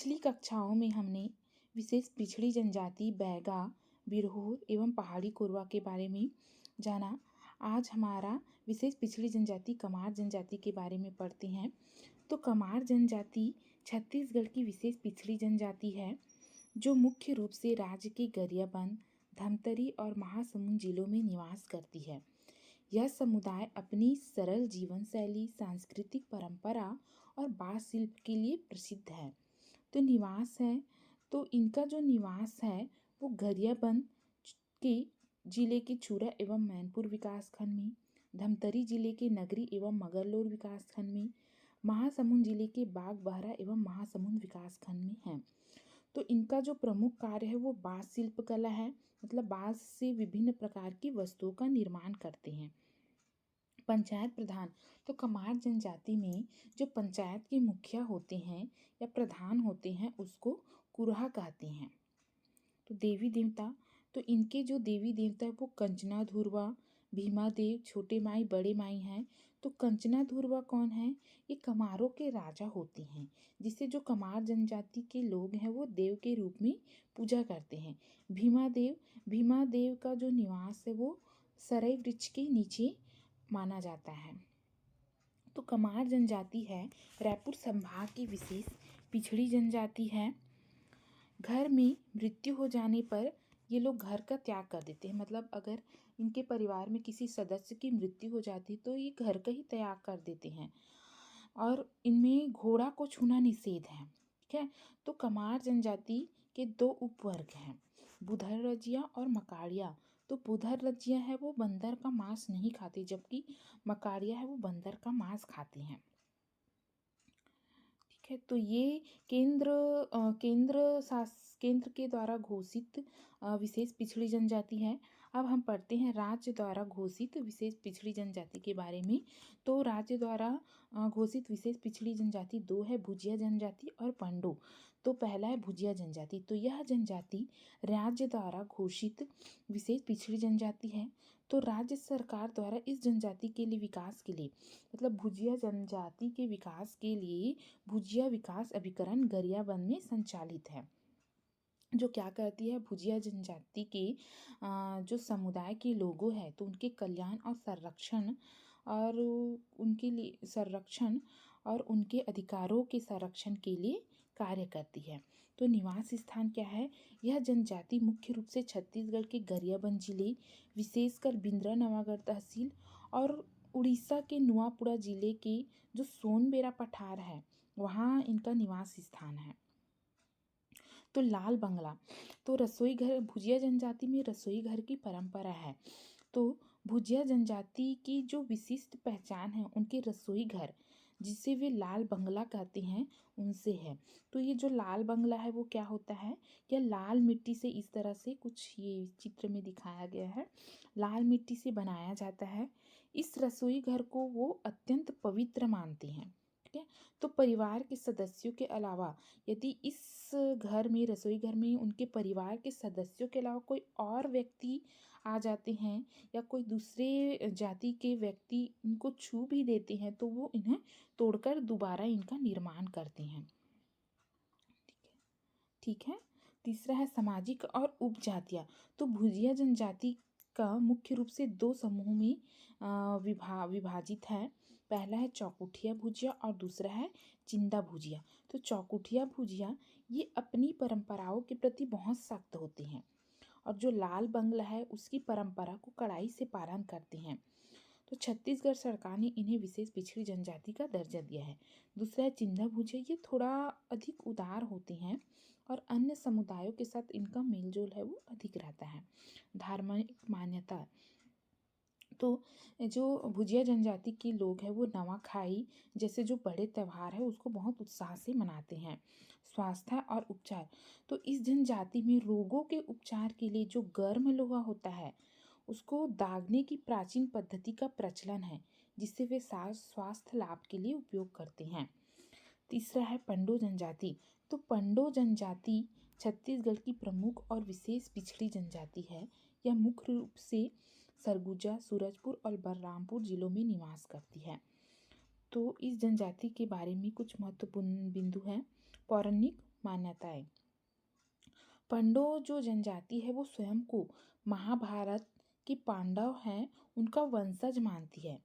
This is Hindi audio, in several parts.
पिछली कक्षाओं में हमने विशेष पिछड़ी जनजाति बैगा, बिरहोर एवं पहाड़ी कोरवा के बारे में जाना। आज हमारा विशेष पिछड़ी जनजाति कमार जनजाति के बारे में पढ़ते हैं। तो कमार जनजाति छत्तीसगढ़ की विशेष पिछड़ी जनजाति है जो मुख्य रूप से राज्य के गरियाबंद, धमतरी और महासमुंद जिलों में निवास करती है। यह समुदाय अपनी सरल जीवन शैली, सांस्कृतिक परंपरा और बाँस शिल्प के लिए प्रसिद्ध है। तो निवास है, तो इनका जो निवास है वो गरियाबंद के जिले के चूरा एवं मैनपुर विकासखंड में, धमतरी जिले के नगरी एवं मगरलोड विकासखंड में, महासमुंद जिले के बागबाहरा एवं महासमुंद विकासखंड में है। तो इनका जो प्रमुख कार्य है वो बाँस शिल्प कला है, मतलब बाँस से विभिन्न प्रकार की वस्तुओं का निर्माण करते हैं। पंचायत प्रधान, तो कमार जनजाति में जो पंचायत के मुखिया होते हैं या प्रधान होते हैं उसको कुरहा कहते हैं। तो देवी देवता, तो इनके जो देवी देवता है वो कंचना धुरवा, भीमा देव, छोटे माई, बड़े माई हैं। तो कंचना धुरवा कौन है? ये कमारों के राजा होते हैं जिसे जो कमार जनजाति के लोग हैं वो देव के रूप में पूजा करते हैं। भीमा देव का जो निवास है वो सरई वृक्ष के नीचे माना जाता है। तो कमार जनजाति है रायपुर संभाग की विशेष पिछड़ी जनजाति है। घर में मृत्यु हो जाने पर ये लोग घर का त्याग कर देते हैं, मतलब अगर इनके परिवार में किसी सदस्य की मृत्यु हो जाती तो ये घर का ही त्याग कर देते हैं। और इनमें घोड़ा को छूना निषेध है, ठीक है। तो कमार जनजाति के दो उपवर्ग हैं, बुधर रजिया और मकाड़िया। तो बुधर रजिया है वो बंदर का मांस नहीं खाते, जबकि मकाड़िया है वो बंदर का मांस खाते हैं, ठीक है। तो ये केंद्र के द्वारा घोषित विशेष पिछड़ी जनजाति है। अब हम पढ़ते हैं राज्य द्वारा घोषित विशेष पिछड़ी जनजाति के बारे में। तो राज्य द्वारा घोषित विशेष पिछड़ी जनजाति दो है, भुजिया जनजाति और पंडो। तो पहला है भुजिया जनजाति। तो यह जनजाति राज्य द्वारा घोषित विशेष पिछड़ी जनजाति है। तो राज्य सरकार द्वारा इस जनजाति के लिए विकास के लिए, मतलब भुजिया जनजाति के विकास के लिए भुजिया विकास अभिकरण गरियाबंद में संचालित है, जो क्या करती है, भुजिया जनजाति के जो समुदाय के लोगों हैं तो उनके कल्याण और संरक्षण और उनके अधिकारों के संरक्षण के लिए कार्य करती है। तो निवास स्थान क्या है? यह जनजाति मुख्य रूप से छत्तीसगढ़ के गरियाबंद जिले, विशेषकर बिंद्रानवागढ़ तहसील और उड़ीसा के नुआपुड़ा जिले के जो सोनबेरा पठार है वहाँ इनका निवास स्थान है। तो लाल बंगला, तो रसोई घर, भुजिया जनजाति में रसोई घर की परंपरा है। तो भुजिया जनजाति की जो विशिष्ट पहचान है उनके रसोई घर, जिसे वे लाल बंगला कहते हैं, उनसे है। तो ये जो लाल बंगला है वो क्या होता है? यह लाल मिट्टी से, इस तरह से कुछ ये चित्र में दिखाया गया है, लाल मिट्टी से बनाया जाता है। इस रसोई घर को वो अत्यंत पवित्र मानते हैं, ठीक है। तो परिवार के सदस्यों के अलावा यदि इस घर में, रसोई घर में उनके परिवार के सदस्यों के अलावा कोई और व्यक्ति आ जाते हैं या कोई दूसरे जाति के व्यक्ति इनको छू भी देते हैं तो वो इन्हें तोड़कर दोबारा इनका निर्माण करते हैं, ठीक है। तीसरा है सामाजिक और उपजातियाँ। तो भुजिया जनजाति का मुख्य रूप से दो समूह में विभाजित है। पहला है चौकुठिया भुजिया और दूसरा है चिंदा भुजिया। तो चौकुठिया भुजिया ये अपनी परंपराओं के प्रति बहुत सख्त होते हैं और जो लाल बंगला है उसकी परंपरा को कड़ाई से पालन करते हैं। तो छत्तीसगढ़ सरकार ने इन्हें विशेष पिछड़ी जनजाति का दर्जा दिया है। दूसरा है चिंदा भुजिया, ये थोड़ा अधिक उदार होते हैं और अन्य समुदायों के साथ इनका मेलजोल है वो अधिक रहता है। धार्मिक मान्यता, तो जो भुजिया जनजाति के लोग हैं वो नवाखाई जैसे जो बड़े त्यौहार है उसको बहुत उत्साह से मनाते हैं। स्वास्थ्य और उपचार, तो इस जनजाति में रोगों के उपचार के लिए जो गर्म लोहा होता है उसको दागने की प्राचीन पद्धति का प्रचलन है, जिससे वे स्वास्थ्य लाभ के लिए उपयोग करते हैं। तीसरा है पंडो जनजाति। तो पंडो जनजाति छत्तीसगढ़ की प्रमुख और विशेष पिछड़ी जनजाति है। यह मुख्य रूप से सरगुजा, सूरजपुर और बलरामपुर जिलों में निवास करती है। तो इस जनजाति के बारे में कुछ महत्वपूर्ण बिंदु हैं। पौराणिक मान्यताएं। पंडो जो जनजाति है वो स्वयं को महाभारत के पांडव हैं उनका वंशज मानती है।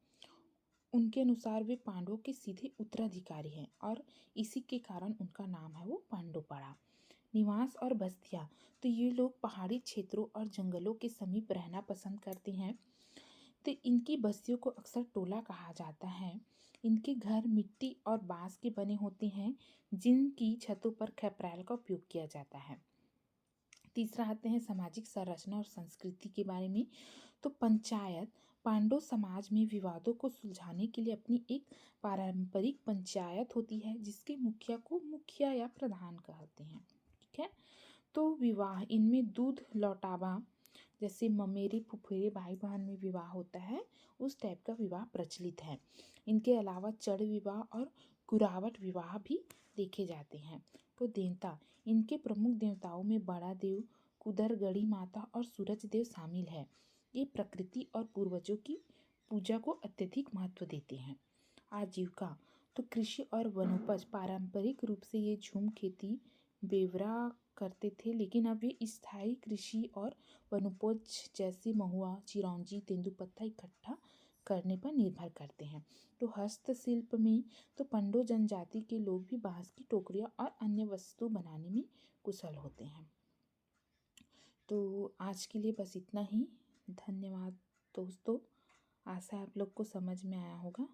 उनके अनुसार वे पांडवों के सीधे उत्तराधिकारी हैं और इसी के कारण उनका नाम है वो पांडु पड़ा। निवास और बस्तियाँ, तो ये लोग पहाड़ी क्षेत्रों और जंगलों के समीप रहना पसंद करते हैं। तो इनकी बस्तियों को अक्सर टोला कहा जाता है। इनके घर मिट्टी और बांस के बने होते हैं जिनकी छतों पर खपरैल का उपयोग किया जाता है। तीसरा आते हैं सामाजिक संरचना और संस्कृति के बारे में। तो पंचायत, पांडव समाज में विवादों को सुलझाने के लिए अपनी एक पारंपरिक पंचायत होती है जिसके मुखिया को मुखिया या प्रधान कहते हैं। ठीक है। तो विवाह, इनमें दूध लौटावा, जैसे ममेरे फुफेरे भाई बहन में विवाह होता है उस टाइप का विवाह प्रचलित है। इनके अलावा चढ़ विवाह और कुरावट विवाह भी देखे जाते हैं। तो देवता, इनके प्रमुख देवताओं में बड़ा देव, कुदर, गढ़ी माता और सूरज देव शामिल है। ये प्रकृति और पूर्वजों की पूजा को अत्यधिक महत्व देते हैं। आजीविका, तो कृषि और वनोपज, पारंपरिक रूप से ये झूम खेती बेवरा करते थे लेकिन अब ये स्थायी कृषि और वनोपज जैसे महुआ, चिरौंजी, तेंदुपत्ता इकट्ठा करने पर निर्भर करते हैं। तो हस्तशिल्प में तो पंडो जनजाति के लोग भी बांस की टोकरियां और अन्य वस्तु बनाने में कुशल होते हैं। तो आज के लिए बस इतना ही। धन्यवाद दोस्तों। आशा है आप लोग को समझ में आया होगा।